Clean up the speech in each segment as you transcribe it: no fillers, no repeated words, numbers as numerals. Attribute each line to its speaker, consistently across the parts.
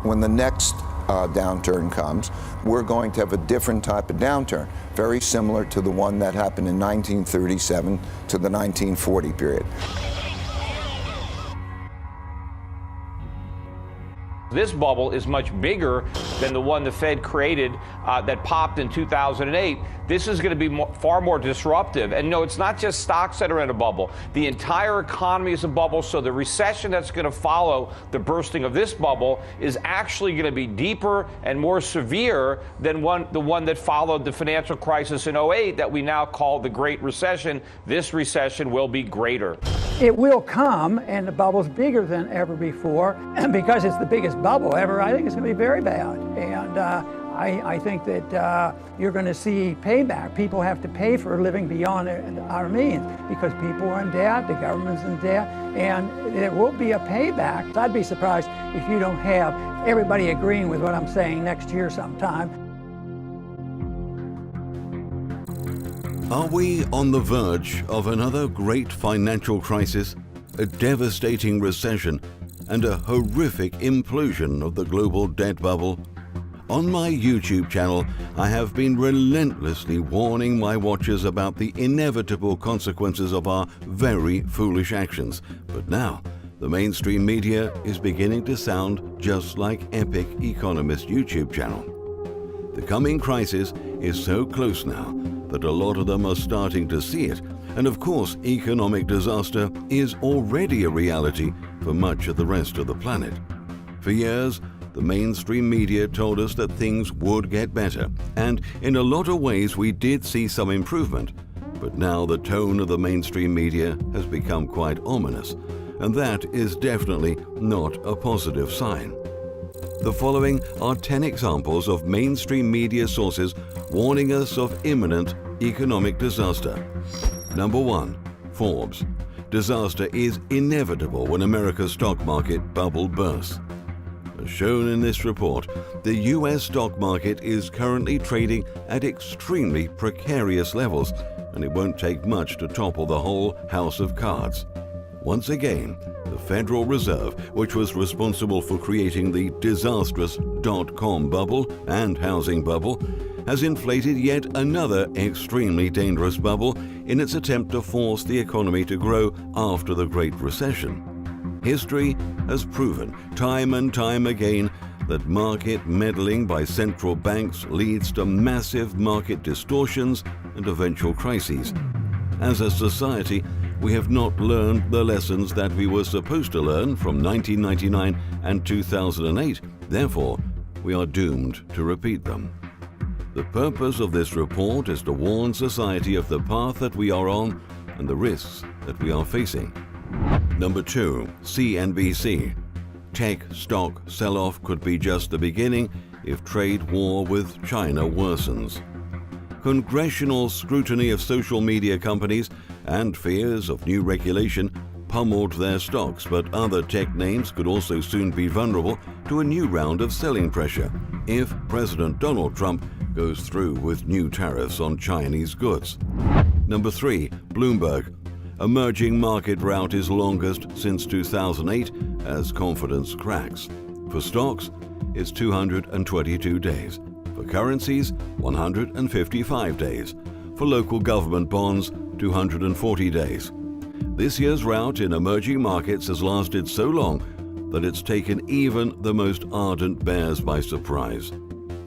Speaker 1: When the next downturn comes, we're going to have a different type of downturn, very similar to the one that happened in 1937 to the 1940 period.
Speaker 2: This bubble is much bigger than the one the Fed created that popped in 2008. This is going to be far more disruptive. And no, it's not just stocks that are in a bubble. The entire economy is a bubble, so the recession that's going to follow the bursting of this bubble is actually going to be deeper and more severe than the one that followed the financial crisis in 08 that we now call the Great Recession. This recession will be greater.
Speaker 3: It will come, and the bubble's bigger than ever before. And because it's the biggest bubble ever, I think it's going to be very bad. And I think that you're going to see payback. People have to pay for living beyond our means because people are in debt, the government's in debt, and there will be a payback. I'd be surprised if you don't have everybody agreeing with what I'm saying next year sometime.
Speaker 4: Are we on the verge of another great financial crisis, a devastating recession, and a horrific implosion of the global debt bubble? On my YouTube channel, I have been relentlessly warning my watchers about the inevitable consequences of our very foolish actions. But now, the mainstream media is beginning to sound just like Epic Economist YouTube channel. The coming crisis is so close now that a lot of them are starting to see it. And of course, economic disaster is already a reality for much of the rest of the planet. For years, the mainstream media told us that things would get better, and in a lot of ways we did see some improvement. But now the tone of the mainstream media has become quite ominous, and that is definitely not a positive sign. The following are 10 examples of mainstream media sources warning us of imminent economic disaster. Number 1. Forbes. Disaster is inevitable when America's stock market bubble bursts. As shown in this report, the US stock market is currently trading at extremely precarious levels, and it won't take much to topple the whole house of cards. Once again, the Federal Reserve, which was responsible for creating the disastrous dot-com bubble and housing bubble, has inflated yet another extremely dangerous bubble in its attempt to force the economy to grow after the Great Recession. History has proven time and time again that market meddling by central banks leads to massive market distortions and eventual crises. As a society, we have not learned the lessons that we were supposed to learn from 1999 and 2008. Therefore, we are doomed to repeat them. The purpose of this report is to warn society of the path that we are on and the risks that we are facing. Number 2. CNBC. Tech stock sell-off could be just the beginning if trade war with China worsens. Congressional scrutiny of social media companies and fears of new regulation pummeled their stocks, but other tech names could also soon be vulnerable to a new round of selling pressure if President Donald Trump goes through with new tariffs on Chinese goods. Number 3. Bloomberg. Emerging market rout is longest since 2008 as confidence cracks. For stocks, it's 222 days. For currencies, 155 days. For local government bonds, 240 days. This year's rout in emerging markets has lasted so long that it's taken even the most ardent bears by surprise.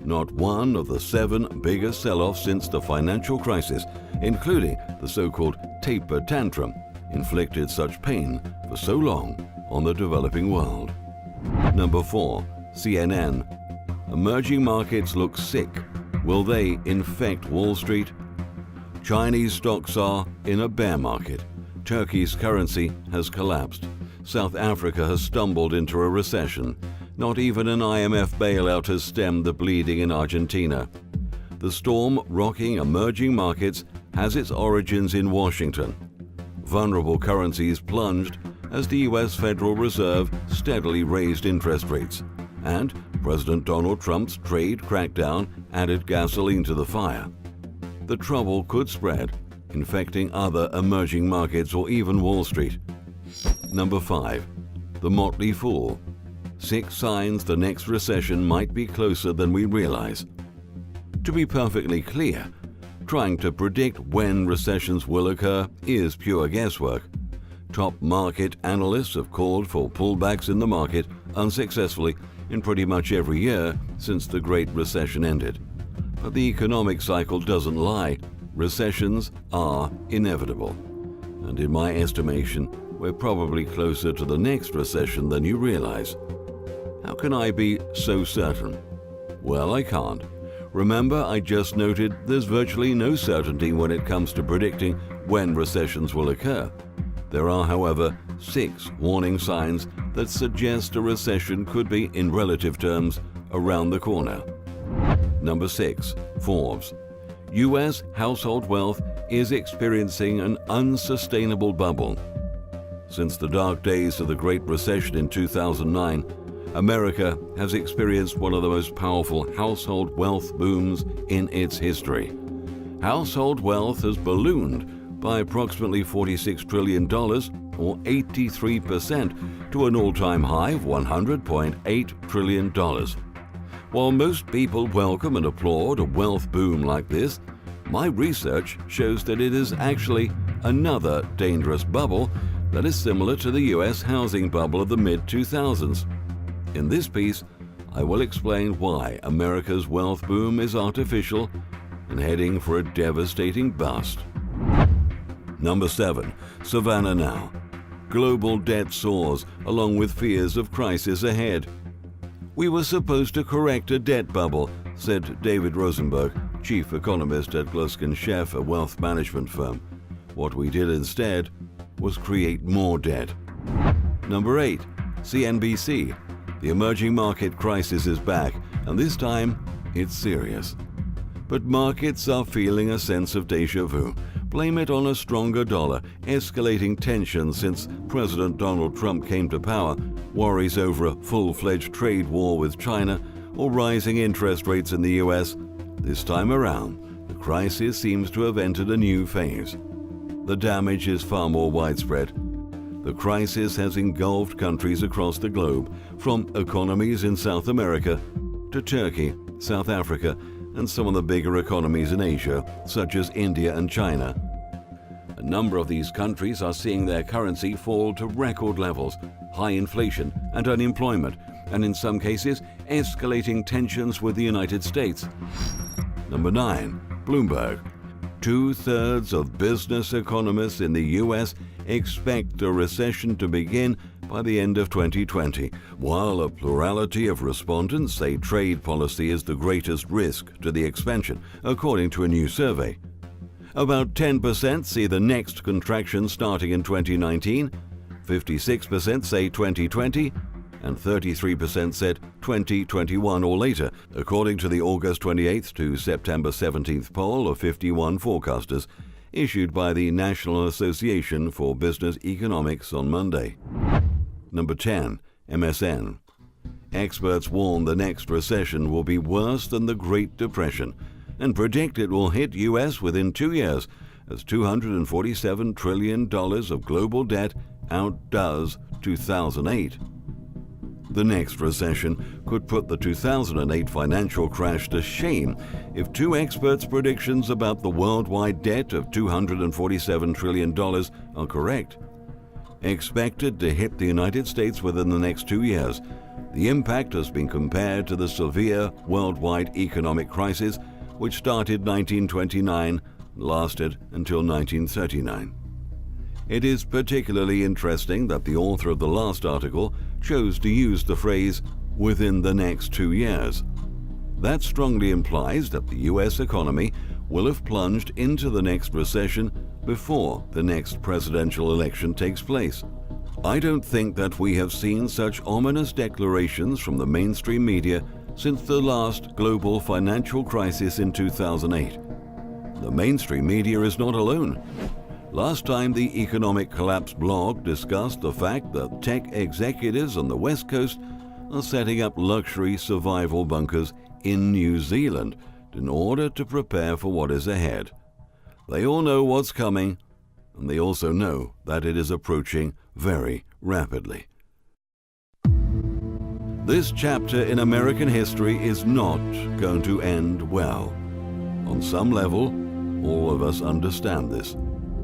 Speaker 4: Not one of the 7 biggest sell-offs since the financial crisis, including the so-called taper tantrum, inflicted such pain for so long on the developing world. Number 4. CNN. Emerging markets look sick. Will they infect Wall Street? Chinese stocks are in a bear market. Turkey's currency has collapsed. South Africa has stumbled into a recession. Not even an IMF bailout has stemmed the bleeding in Argentina. The storm rocking emerging markets has its origins in Washington. Vulnerable currencies plunged as the US Federal Reserve steadily raised interest rates, and President Donald Trump's trade crackdown added gasoline to the fire. The trouble could spread, infecting other emerging markets or even Wall Street. Number 5. The Motley Fool. 6 signs the next recession might be closer than we realize. To be perfectly clear, trying to predict when recessions will occur is pure guesswork. Top market analysts have called for pullbacks in the market unsuccessfully in pretty much every year since the Great Recession ended. But the economic cycle doesn't lie. Recessions are inevitable. And in my estimation, we're probably closer to the next recession than you realize. How can I be so certain? Well, I can't. Remember, I just noted there's virtually no certainty when it comes to predicting when recessions will occur. There are, however, 6 warning signs that suggest a recession could be, in relative terms, around the corner. Number 6. Forbes. U.S. household wealth is experiencing an unsustainable bubble. Since the dark days of the Great Recession in 2009, America has experienced one of the most powerful household wealth booms in its history. Household wealth has ballooned by approximately $46 trillion, or 83%, to an all-time high of $100.8 trillion. While most people welcome and applaud a wealth boom like this, my research shows that it is actually another dangerous bubble that is similar to the U.S. housing bubble of the mid-2000s. In this piece, I will explain why America's wealth boom is artificial and heading for a devastating bust. Number 7. Savannah Now. Global debt soars, along with fears of crisis ahead. We were supposed to correct a debt bubble, said David Rosenberg, chief economist at Gluskin Sheff, a wealth management firm. What we did instead was create more debt. Number 8. CNBC. The emerging market crisis is back, and this time it's serious. But markets are feeling a sense of déjà vu. Blame it on a stronger dollar, escalating tensions since President Donald Trump came to power, worries over a full-fledged trade war with China, or rising interest rates in the U.S. This time around, the crisis seems to have entered a new phase. The damage is far more widespread. The crisis has engulfed countries across the globe, from economies in South America to Turkey, South Africa, and some of the bigger economies in Asia, such as India and China. A number of these countries are seeing their currency fall to record levels, high inflation and unemployment, and in some cases, escalating tensions with the United States. Number 9. Bloomberg. 2/3 of business economists in the U.S. expect a recession to begin by the end of 2020, while a plurality of respondents say trade policy is the greatest risk to the expansion, according to a new survey. About 10% see the next contraction starting in 2019, 56% say 2020, and 33% said 2021 or later, according to the August 28th to September 17th poll of 51 forecasters issued by the National Association for Business Economics on Monday. Number 10. MSN. Experts warn the next recession will be worse than the Great Depression and predict it will hit U.S. within 2 years as $247 trillion of global debt outdoes 2008. The next recession could put the 2008 financial crash to shame if 2 experts' predictions about the worldwide debt of $247 trillion are correct. Expected to hit the United States within the next 2 years, the impact has been compared to the severe worldwide economic crisis which started 1929 and lasted until 1939. It is particularly interesting that the author of the last article chose to use the phrase, "within the next 2 years." That strongly implies that the U.S. economy will have plunged into the next recession before the next presidential election takes place. I don't think that we have seen such ominous declarations from the mainstream media since the last global financial crisis in 2008. The mainstream media is not alone. Last time the Economic Collapse blog discussed the fact that tech executives on the West Coast are setting up luxury survival bunkers in New Zealand in order to prepare for what is ahead. They all know what's coming, and they also know that it is approaching very rapidly. This chapter in American history is not going to end well. On some level, all of us understand this.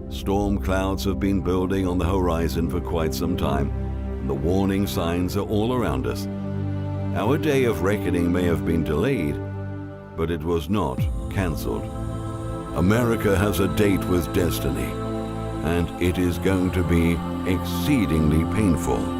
Speaker 4: Storm clouds have been building on the horizon for quite some time, and the warning signs are all around us. Our day of reckoning may have been delayed, but it was not cancelled. America has a date with destiny, and it is going to be exceedingly painful.